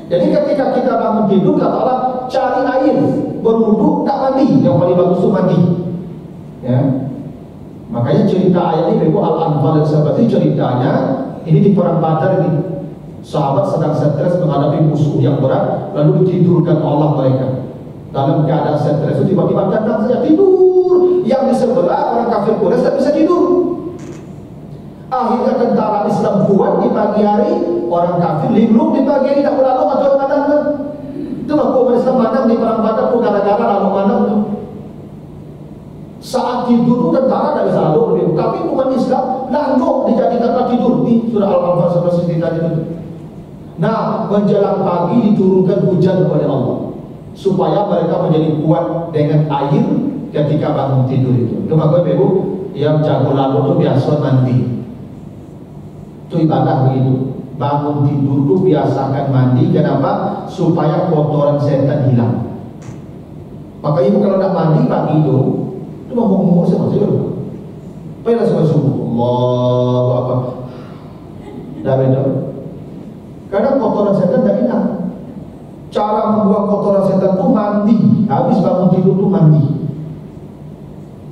Jadi ketika kita bangun tidur, kata Allah, cari air, berwudu, tak mandi. Yang paling bagus itu mandi. Ya. Makanya cerita ayat ini, Ibu Al-Anfal dan sahabat ini ceritanya, ini di perang Badar ini. Sahabat sedang stres menghadapi musuh yang berat, lalu ditidurkan Allah mereka. Dalam keadaan stres itu tiba-tiba datang saja tidur. Yang di sebelah orang kafir Quraisy tak bisa tidur. Akhirnya tentara Islam kuat di pagi hari, orang kafir linglung di pagi hari, tak lalu atau madang kan? Itu umat Islam madang di perang Badar pun gara-gara lalu madang tu. Saat tidur tu tentara tak bisa lalu, tapi umat Islam lalu dijadikan tempat tidur. Ini surah Al-Anfal seperti cerita itu. Nah, menjelang pagi diturunkan hujan oleh Allah supaya mereka menjadi kuat dengan air ketika bangun tidur itu. Itu makanya Ibu yang jago lalu itu biasa mandi. Itu ibadah begitu. Bangun tidur itu biasakan mandi. Kenapa? Supaya kotoran setan hilang. Maka Ibu kalau nak mandi pagi itu mau ngomong sama saya dulu. Pada subuh Allahu Akbar. Dah beda. Kadang kotoran setan tak hilang. Cara membuang kotoran setan itu mandi. Habis bangun tidur itu mandi.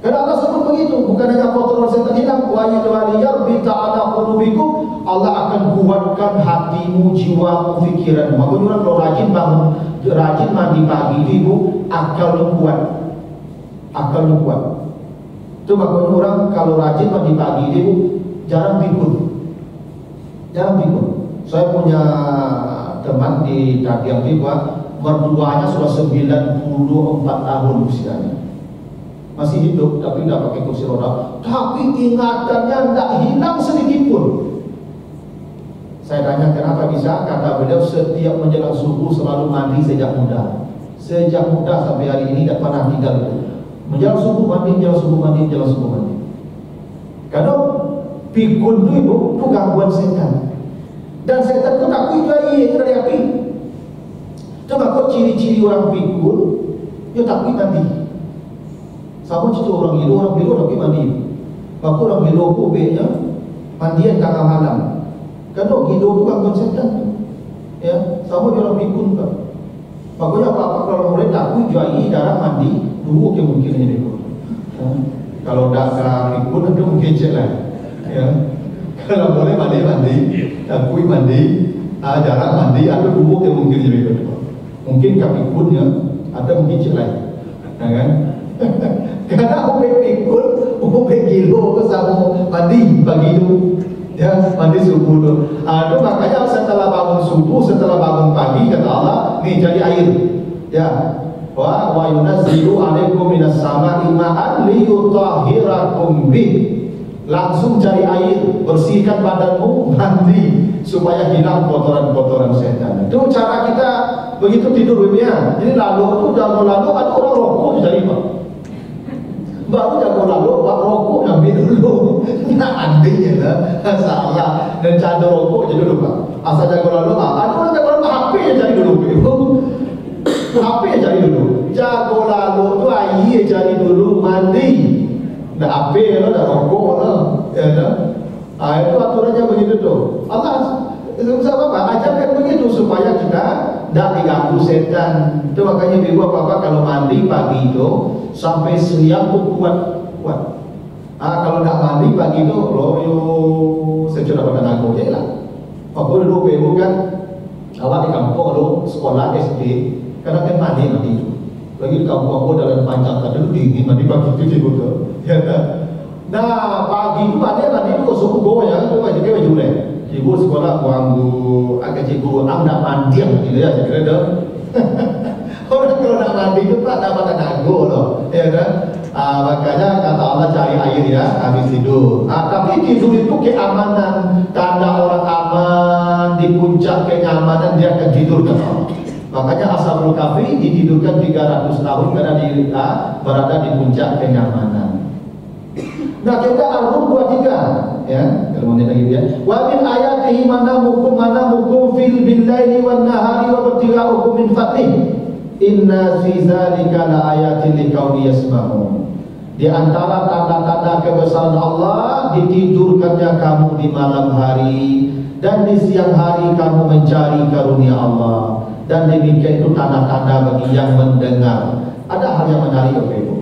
Karena Allah sebut begitu. Bukan hanya kotoran setan hilang. Wa yadwaliyar bita'ala qulubikum. Allah akan kuatkan hatimu, jiwamu, fikiranmu. Makanya orang kalau rajin bangun, rajin mandi pagi Ibu, akalnya kuat. Akalnya kuat. Itu makanya orang kalau rajin mandi pagi Ibu, jarang pikun. Jarang pikun. Saya punya teman di Dagiang Tiba, mertuanya sudah 94 tahun usianya. Masih hidup tapi tidak pakai kursi roda. Tapi ingatannya tidak hilang sedikit pun. Saya tanya kenapa bisa? Kata beliau setiap menjelang subuh selalu mandi sejak muda. Sejak muda sampai hari ini tidak pernah tinggal itu. Menjelang subuh mandi, menjelang subuh mandi, menjelang subuh mandi. Karena pikun itu gangguan setan. Dan setan itu tak kuih itu dari api. Coba kok ciri-ciri orang pikun, dia tak kuih mandi. Sama cerita orang gila tak kuih mandi. Maka orang gila kubeknya mandian tengah malam. Karena gila itu gangguan setan. Ya, sama orang pikun kan. Makanya apa-apa kalau mulai tak kuih juai darah mandi, dulu ke mungkin ini dulu. Kalau tak pikun itu mungkin cek lah. Ya. Kalau boleh mandi, tak kuih mandi, jarak mandi, atau dulu yang mungkin jadi kedua. Mungkin kami pun ya, ada mungkin cek lain, kan? Karena umpe pikun, umpe kilo sama mandi pagi itu, ya mandi subuh itu. Itu makanya setelah bangun subuh, setelah bangun pagi kata Allah, nih jadi air, ya. Wa yunazzilu alaikum minas sama'i ma'an liyutahhirakum bih. Langsung cari air, bersihkan badanmu, mandi supaya hilang kotoran-kotoran setan. Itu cara kita begitu tidur ya. Jadi lalu itu jago lalu ada orang rokok jadi Pak. Baru jago lalu Pak rokok ambil dulu. Nah andinya lah, salah. Dan cara rokok jadi dulu Pak. Asal jago lalu ada orang jago lalu HP yang cari dulu. HP yang cari dulu. Jago lalu itu air cari dulu, mandi. Dah api lah, dah rokok lah, ya dah. Itu aturannya begitu tu. Allah, apa? Ajarkan begitu supaya kita tidak diganggu setan. Itu makanya ibu apa kalau mandi pagi itu sampai siang tu kuat. Kalau tak mandi pagi itu, loyo secara pada aku je lah. Aku dulu ibu kan, awak di kampung dulu sekolah SD, kadang kan mandi itu. Lagi kampung aku dalam panjang tadi dulu dingin mandi pagi itu je betul. Ya kan? Nah pagi itu ada itu subuh ya, itu macam kita jual. Ibu sekolah ganggu, agak cikgu nak mandi yang gitu ya, kira dah. Orang kalau nak mandi itu tak dapat nago loh, ya kan? Makanya kata Allah cari air ya, habis tidur. Tapi tidur itu keamanan, tanda orang aman di puncak kenyamanan dia akan tidur kata Allah. Makanya Ashabul Kahfi ditidurkan 300 tahun karena dia berada di puncak kenyamanan. Nah kita Al-Rum 23 ya, kalau mau lagi ya. Wa min ayatihi manamukum fil billaili wan nahari wa ibtigha'ukum min fadlih. Inna fi dzalika la ayatin liqaumin yasma'un. Di antara tanda-tanda kebesaran Allah, ditidurkannya kamu di malam hari, dan di siang hari kamu mencari karunia Allah. Dan demikian itu tanda-tanda bagi yang mendengar. Ada hal yang menarik, Bapak Ibu.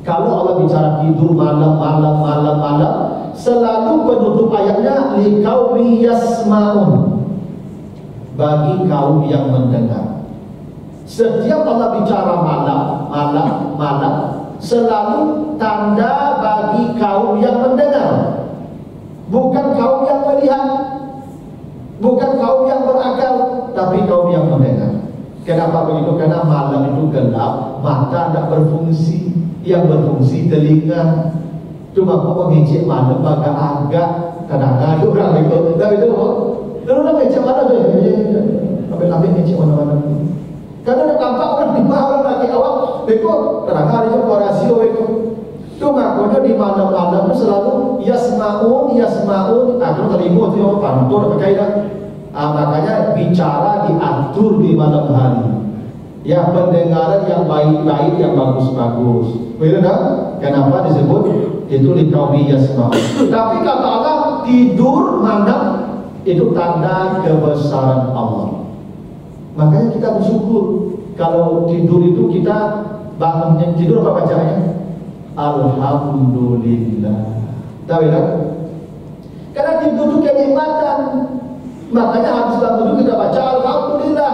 Kalau Allah bicara tidur malam, selalu penutup ayatnya liqaumi yasma'un, bagi kaum yang mendengar. Setiap Allah bicara malam, selalu tanda bagi kaum yang mendengar, bukan kaum yang melihat, bukan kaum yang berakal, tapi kaum yang mendengar. Kenapa begitu? Karena malam itu gelap, mata tidak berfungsi, yang berfungsi telinga. Cuma kau mengecek malam agak kadang-kadang orang itu, tapi itu lalu nak ngecek malam tu, ambil ngecek mana-mana. Karena ada tampak orang di bawah lagi awak, beko kadang-kadang itu rasio itu. Cuma kau di malam-malam itu selalu yasmaun, aku terima tu yang pantur pakai dah. Makanya bicara diatur di malam hari. Ya, pendengaran yang baik-baik, yang bagus-bagus. Benar? Kenapa disebut itu liqaumi yasma'un? Tapi kata Allah, tidur malam itu tanda kebesaran Allah. Makanya kita bersyukur kalau tidur itu kita bangunnya tidur apa bacanya? Alhamdulillah. Tahu ya? Karena tidur itu kenikmatan. Makanya habis bangun kita baca Alhamdulillah.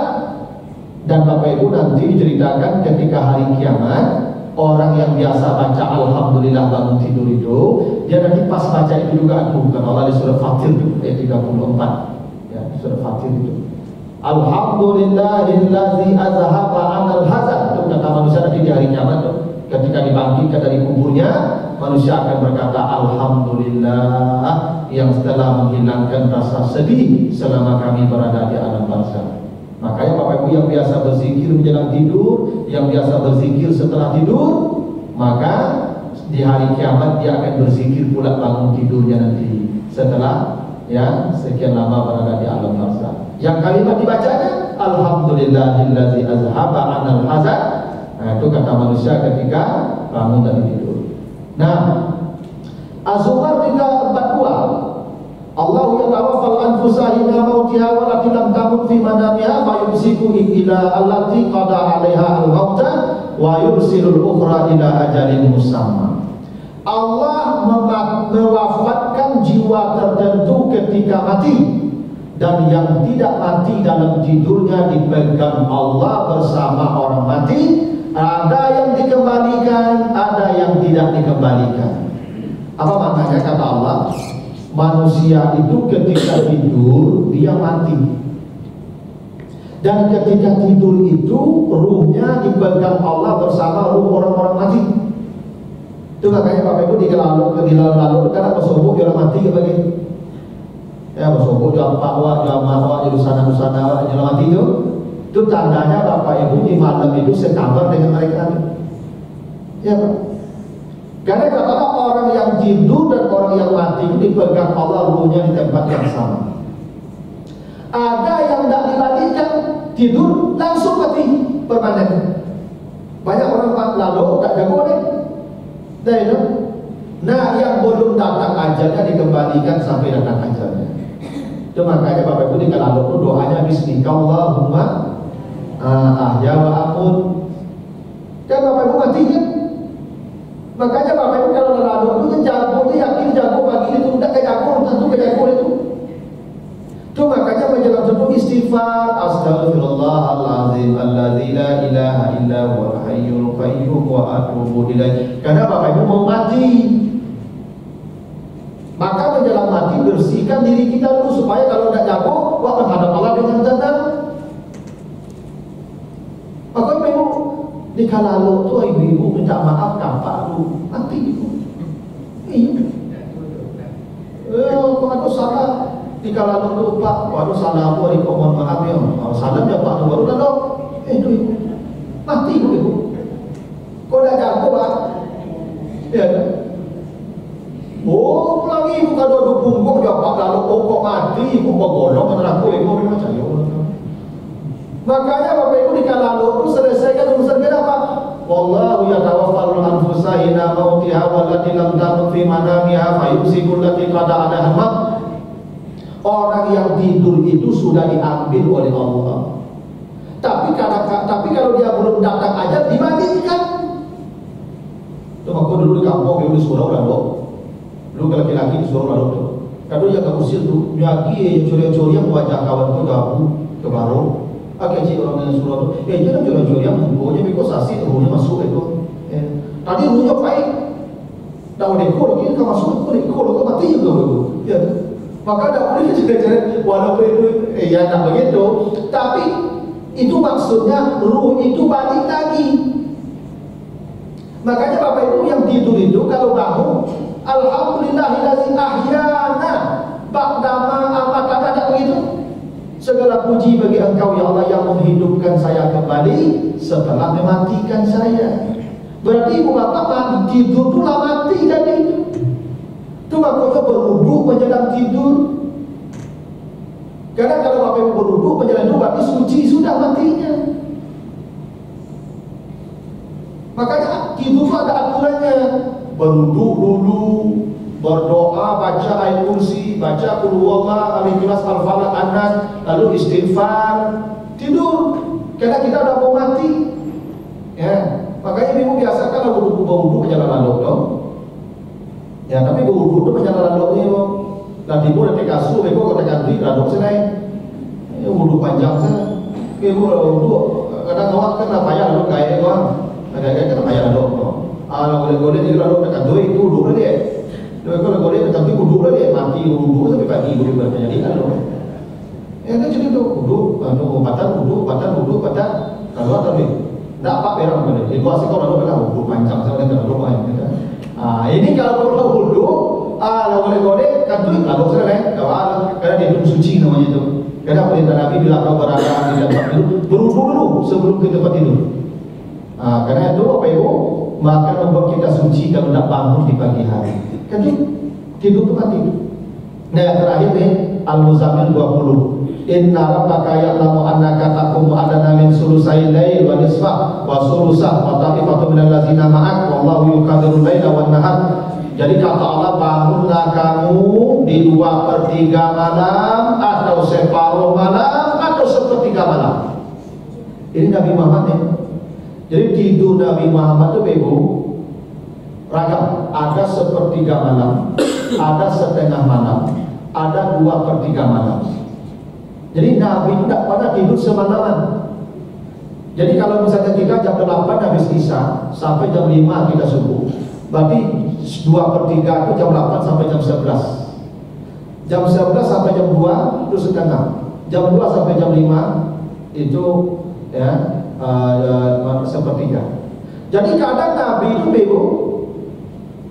Dan Bapak Ibu nanti diceritakan ketika hari kiamat, orang yang biasa baca Alhamdulillah bangun tidur itu, dia nanti pas baca itu juga bukan Allah di surah Fatir itu ayat 34. Ya, surah Fatir itu. Alhamdulillahillazi azhaba 'anal hazan. Itu kata manusia nanti di hari kiamat itu. Ketika dibangkitkan dari kuburnya, manusia akan berkata Alhamdulillah yang telah menghilangkan rasa sedih selama kami berada di alam barzakh. Makanya Bapak Ibu yang biasa berzikir menjelang tidur, yang biasa berzikir setelah tidur, maka di hari kiamat dia akan berzikir pula bangun tidurnya nanti setelah ya sekian lama berada di alam barzakh. Yang kalimat dibacanya Alhamdulillahillazi azhaba 'anal hazan. Nah, itu kata manusia ketika bangun dari tidur. Nah, Az-Zumar 342. Allah yatawaffal anfusa hina mautiha walakin lam tamut fi manamiha fa yumsiku ila allati qada 'alaiha al-mauta wa yursilul ukhra ila ajalin musamma. Allah mewafatkan jiwa tertentu ketika mati, dan yang tidak mati dalam tidurnya dipegang Allah bersama orang mati. Ada yang dikembalikan, ada yang tidak dikembalikan. Apa maknanya? Kata Allah, manusia itu ketika tidur dia mati, dan ketika tidur itu ruhnya dipegang Allah bersama ruh orang-orang mati. Itu makanya Bapak Ibu di lalu karena bersobok dia mati bagi ya bersobok dia pakwa dia mahwa jadi sana dia mati itu tandanya Bapak Ibu di malam itu sekamar dengan mereka. Ya Pak. Karena katakan orang yang tidur dan orang yang mati itu dipegang Allah ruhnya di tempat yang sama. Ada yang tidak dibalikan, tidur langsung mati permanen. Banyak orang lalu tak jago deh. Nah, yang belum datang ajalnya dikembalikan sampai datang ajalnya. Itu makanya Bapak Ibu di kalau itu doanya bismika Allahumma ahya wa amut. Kan Bapak Ibu mati kan? Makanya Bapak Ibu kalau lalu itu kan jago, dia yakin jago pagi itu tidak kayak jago, tentu kayak jago itu. Itu makanya menjelang subuh istighfar, astaghfirullahaladzim alladzi la ilaha illa huwal hayyul qayyum wa atubu ilaih. Karena Bapak Ibu mau mati, maka menjelang mati bersihkan diri kita dulu supaya kalau tidak jago, wah menghadap Allah dengan tenang. Maka Ibu di kala lalu tu ibu minta maaf kapak lu mati ibu. Iya. Kalau salah di kala lalu Pak, waduh salah aku hari mohon maaf ya. Kalau salah ya Pak baru dah dong. Itu ibu mati ibu. Kau dah jago Pak. Ya. Oh, lagi ibu kalau ada bungkuk dia Pak lalu pokok mati ibu bergolong antara aku ibu memang cahaya. Makanya Bapak Ibu di kala lalu selesaikan urusan kita Pak. Wallahu yatawaffal anfus an-nafsa hina mautiha wallati lam tamut fi manamiha fayumsiku allati qada 'alaiha al-maut. Orang yang tidur itu sudah diambil oleh Allah. Tapi kalau dia belum datang ajal dimandikan. Tuh aku dulu di kampung dia disuruh orang dok. Dulu ke laki-laki disuruh orang dok. Kalau dia ke usir tu, nyaki curi-curi yang wajah kawan tu gabung ke baru. Agak cik orang yang suruh tu, jangan curi-curi yang mungkin biko sasi ruhnya masuk itu. Tadi ruhnya baik. Dah boleh kau lagi kan masuk, boleh kau lagi mati juga begitu. Ya. Maka dah boleh cari-cari walaupun itu ya tak begitu, tapi itu maksudnya ruh itu balik lagi. Makanya Bapak Ibu yang tidur itu kalau bangun, alhamdulillahillazi ahyana ba'dama amatana, tak begitu? Segala puji bagi Engkau ya Allah yang menghidupkan saya kembali setelah mematikan saya. Berarti ibu bapak mati tidur tu lah mati tadi itu. Tu makanya berwudu menjelang tidur. Karena kalau bapak ibu berwudu menjelang tidur berarti suci sudah matinya. Makanya tidur tu ada aturannya. Berwudu dulu, berdoa, baca ayat kursi, baca qul huwallahu al-ikhlas al-falaq an-nas, lalu istighfar, tidur. Karena kita udah mau mati. Ya, makanya ibu biasa kalau berwudu menjelang lalok dong. Ya, tapi berwudu tu menjelang lalok ni, nanti ibu ada kasut, ibu kata ganti lalok senai. Wudu panjang sana. Ibu wudu kadang awak kan payah lalok gaya doang. Agak-agak kan payah lalok. Kalau boleh-boleh dia lalok dekat doi itu wudu dia. Kalau boleh tapi wudu dia mati wudu sampai pagi boleh berjadi lalok. Ya kan jadi tu wudu, patah kalau tadi tak apa perang boleh. Itu asal kau lalu belah wudu panjang sama dengan lalu main. Ini kalau kau wudu, kalau boleh kan tu lalu selesai. Karena dia belum suci namanya itu. Karena perintah Nabi bila kau berada di tempat tidur, berwudu dulu sebelum ke tempat tidur. Karena itu apa ibu maka membuat kita suci kalau nak bangun di pagi hari. Kan tidur tu mati. Nah yang terakhir ni Al-Muzammil 20. Inna rabbaka ya'lamu annaka taqumu adana min sulusai lail wa nisfa wa sulusah wa ta'ifatu minal ladzina ma'ak wallahu yuqaddirul laila wan nahar. Jadi kata Allah, bangunlah kamu di 2/3 malam atau separuh malam atau sepertiga malam. Ini Nabi Muhammad ni. Jadi tidur Nabi Muhammad itu ibu ragam, ada sepertiga malam, ada setengah malam, ada 2/3 malam. Jadi Nabi itu tidak pernah tidur semalaman. Jadi kalau misalnya kita jam 8 habis isya sampai jam 5 kita subuh, berarti 2/3 itu jam 8 sampai jam 11. Jam 11 sampai jam 2 itu setengah. Jam 2 sampai jam 5 itu ya sepertiga. Jadi kadang Nabi itu bego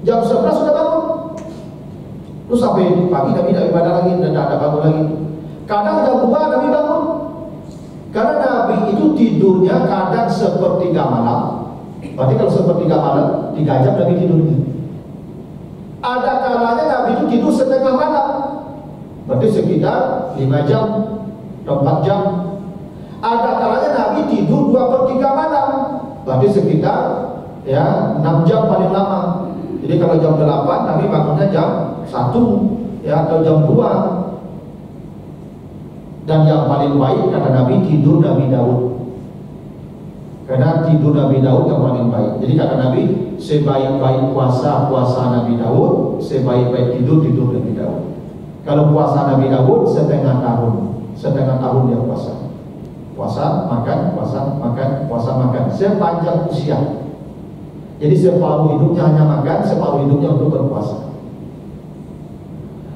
jam 11 sudah bangun, terus sampai pagi Nabi tidak ibadah lagi dan tidak ada bangun lagi. Kadang jam 2 Nabi bangun. Karena Nabi itu tidurnya kadang sepertiga malam. Berarti kalau sepertiga malam 3 jam Nabi tidurnya. Ada kalanya Nabi itu tidur setengah malam, berarti sekitar 5 jam, 4 jam. Ada kalanya Nabi tidur 2/3 malam, berarti sekitar ya 6 jam paling lama. Jadi kalau jam 8 Nabi bangunnya jam 1 ya atau jam 2. Dan yang paling baik kata Nabi tidur Nabi Daud. Karena tidur Nabi Daud yang paling baik. Jadi kata Nabi, sebaik-baik puasa Nabi Daud, sebaik-baik tidur Nabi Daud. Kalau puasa Nabi Daud setengah tahun dia puasa. Puasa makan, sepanjang usia. Jadi separuh hidupnya hanya makan, separuh hidupnya untuk berpuasa.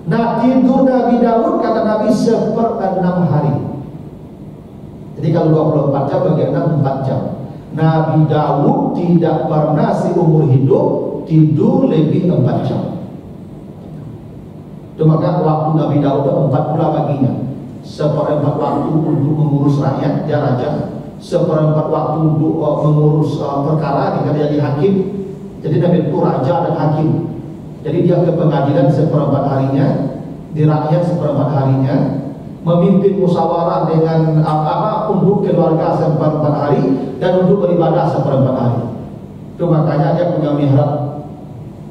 Nah tidur Nabi Daud kata Nabi 1/6 hari. Jadi kalau 24 jam bagi 6 4 jam. Nabi Daud tidak pernah seumur hidup tidur lebih 4 jam. Itu maka waktu Nabi Daud 4 pula baginya. 1/4 waktu untuk mengurus rakyat, dia raja. 1/4 waktu untuk mengurus perkara, dia jadi hakim. Jadi Nabi itu raja dan hakim. Jadi dia ke pengadilan 1/4 harinya, di rakyat 1/4 harinya, memimpin musyawarah dengan apa untuk keluarga 1/4 hari dan untuk beribadah 1/4 hari. Itu makanya dia punya mihrab.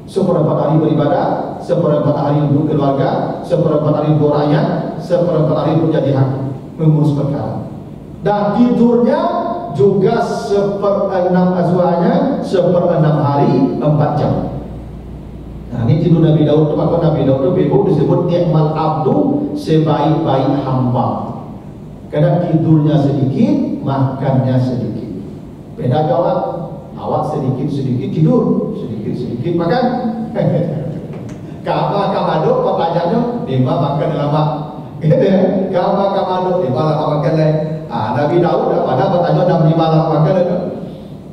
Seperempat hari beribadah, seperempat hari untuk keluarga, seperempat hari untuk rakyat, seperempat hari untuk jadi hakim, mengurus perkara. Dan tidurnya juga 1/6 azwanya, 1/6 hari 4 jam. Nah, ini tidur Nabi Daud. Maka Nabi Daud itu disebut ni'mal abdu, sebaik-baik hamba. Karena tidurnya sedikit, makannya sedikit. Beda jawab, awak sedikit-sedikit tidur, sedikit-sedikit makan. Kamado pertanyaannya, lima makan lama. Gitu ya, kamado lima lama makan lain. Nabi Daud pada pertanyaan 5 lama makan itu.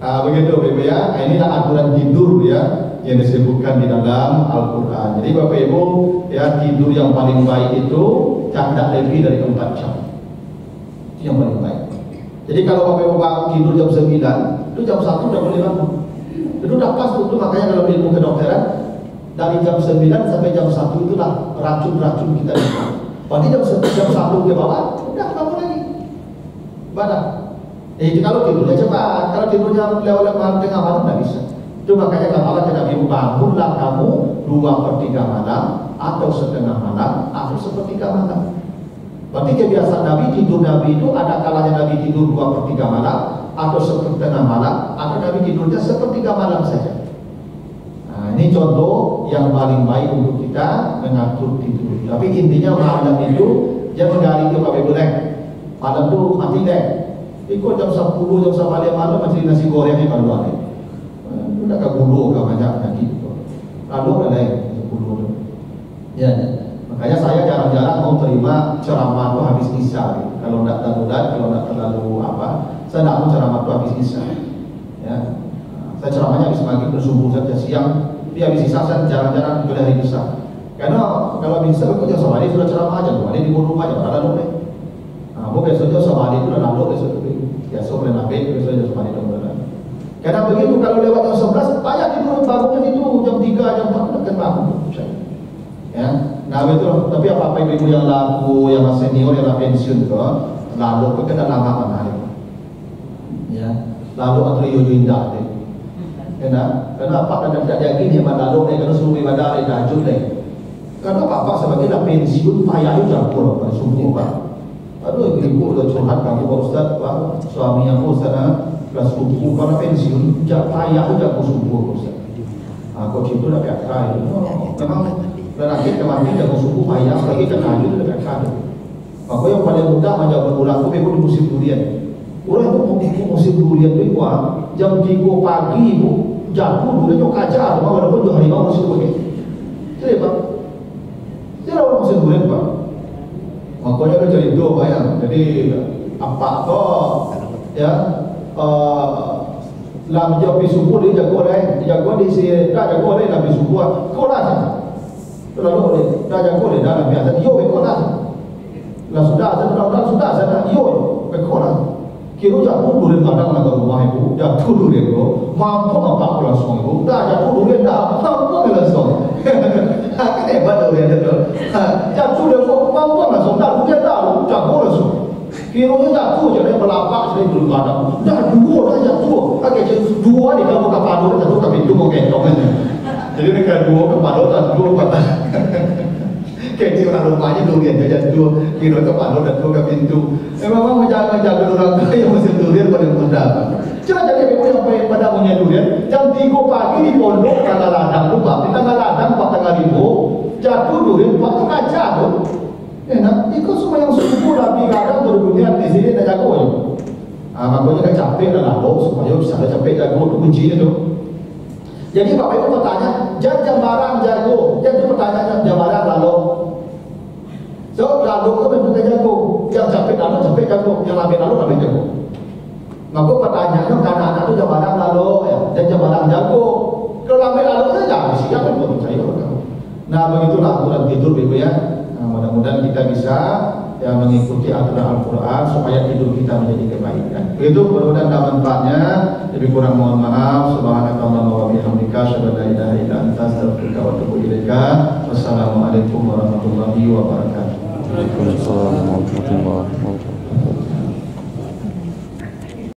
Begitu Bapak ya. Inilah aturan tidur ya yang disebutkan di dalam Al-Quran. Jadi Bapak Ibu ya, tidur yang paling baik itu tidak lebih dari 4 jam. Itu yang paling baik. Jadi kalau Bapak Ibu tidur jam 9, itu jam 1 udah boleh bangun. Itu udah pas tuh. Makanya kalau ilmu kedokteran dari jam 9 sampai jam 1 itulah racun-racun kita dibuat. Berarti jam 1 ke bawah udah bangun lagi. Badan. Kalau tidurnya cepat, kalau tidurnya lewat malam tengah malam tidak bisa. Itu makanya kata Allah tidak bilang bangunlah kamu 2/3 malam atau setengah malam atau 1/3 malam. Berarti kebiasaan Nabi tidur Nabi itu ada kalanya Nabi tidur 2/3 malam atau 1/2 malam atau Nabi tidurnya 1/3 malam saja. Nah, ini contoh yang paling baik untuk kita mengatur tidur. Tapi intinya malam itu jangan dari itu Bapak Ibu malam itu mati deh. Ikut jam 10 jam 11 malam masih nasi gorengnya kalau ada. Udah ke gulu ke banyak lagi. Lalu ada 10. Ya. Makanya saya jarang-jarang mau terima ceramah itu habis isya. Kalau tidak darurat, kalau tidak terlalu apa, saya tidak mau ceramah itu habis isya. Ya. Saya ceramahnya habis maghrib subuh saja siang. Tapi habis isya saya jarang-jarang juga hari isya. Karena kalau habis isya ikut jam 11 sudah ceramah aja, ini di rumah aja, pada lalu deh. Besoknya sama itu udah lalu besok ya sore nabi besoknya sama itu udah. Karena begitu kalau lewat jam 11 payah tidur bangunnya itu jam 3 jam 4 udah kan bangun. Ya, nah betul. Tapi apa ibu yang laku yang senior yang pensiun itu lalu kena lama mana ya lalu atau yoyo indah deh. Kenapa karena tidak yakin dia lalu karena suruh ibadah tahajud deh. Karena apa sebagai pensiun payah itu jago pada subuh pak. Aduh, ibu udah curhat kamu Pak Ustaz, Pak, suami aku sana kelas subuh karena pensiun, payah udah aku subuh Ustaz. Kok itu udah kayak kaya. Memang lelaki kemarin jago subuh payah, lagi ke kayu itu udah kayak kaya. Maka yang paling mudah menjaga ulang itu ibu di musim durian. Ulang itu musim durian itu jam 3 pagi ibu jatuh duriannya kaca, walaupun dua hari mau musim durian. Jadi Pak, jadi orang musim durian Pak. Makanya udah jadi dua bayang. Jadi apa kok ya lam jauh subuh dia jago di si dah jago deh lam subuh kau lah lalu deh dah jago deh dalam biasa yo kau lah sudah sana yo kau lah kira jago dulu kadang nak rumah ibu jago dulu itu mampu apa langsung ibu dah jago dulu dah mampu langsung kan hebat dulu ya itu jago dulu mampu langsung dah dulu dah jago langsung kira jatuh jadi pelapak jadi belum ada dah dua dah jatuh agak dua di kamu kapal jatuh tapi itu mau gendong aja jadi mereka dua kapal dan dua patah kecil orang rumahnya durian jajan dua kira kapal dan dua ke pintu memang menjaga orang kaya masih durian pada muda cuma jadi ibu yang pada punya durian jam 3 pagi di pondok tanggal ladang lupa di tanggal ladang 4 jatuh durian 4 kaca tuh enak, ikut semua yang subuh Nabi kadang berdunia di sini tak jago ya. Makanya kan capek dah lalu supaya bisa capek jago itu kuncinya tu. Jadi Bapak Ibu bertanya, jam barang jago, jadi pertanyaannya jam barang lalu. So lalu itu bentuknya jago, yang capek jago, yang lambat jago. Maka pertanyaannya karena anak itu jam barang lalu, ya, dan jam barang jago. Kalau lambat lalu itu jangan siapa yang percaya kamu. Nah begitulah aturan tidur Ibu ya. Mudah-mudahan kita bisa ya mengikuti aturan Al-Quran supaya tidur kita menjadi kebaikan. Begitu mudah-mudahan ada manfaatnya. Lebih kurang mohon maaf. Subhanakallahumma wa bihamdika asyhadu an la ilaha illa anta astaghfiruka wa atubu ilaika. Wassalamualaikum warahmatullahi wabarakatuh. Waalaikumsalam warahmatullahi wabarakatuh.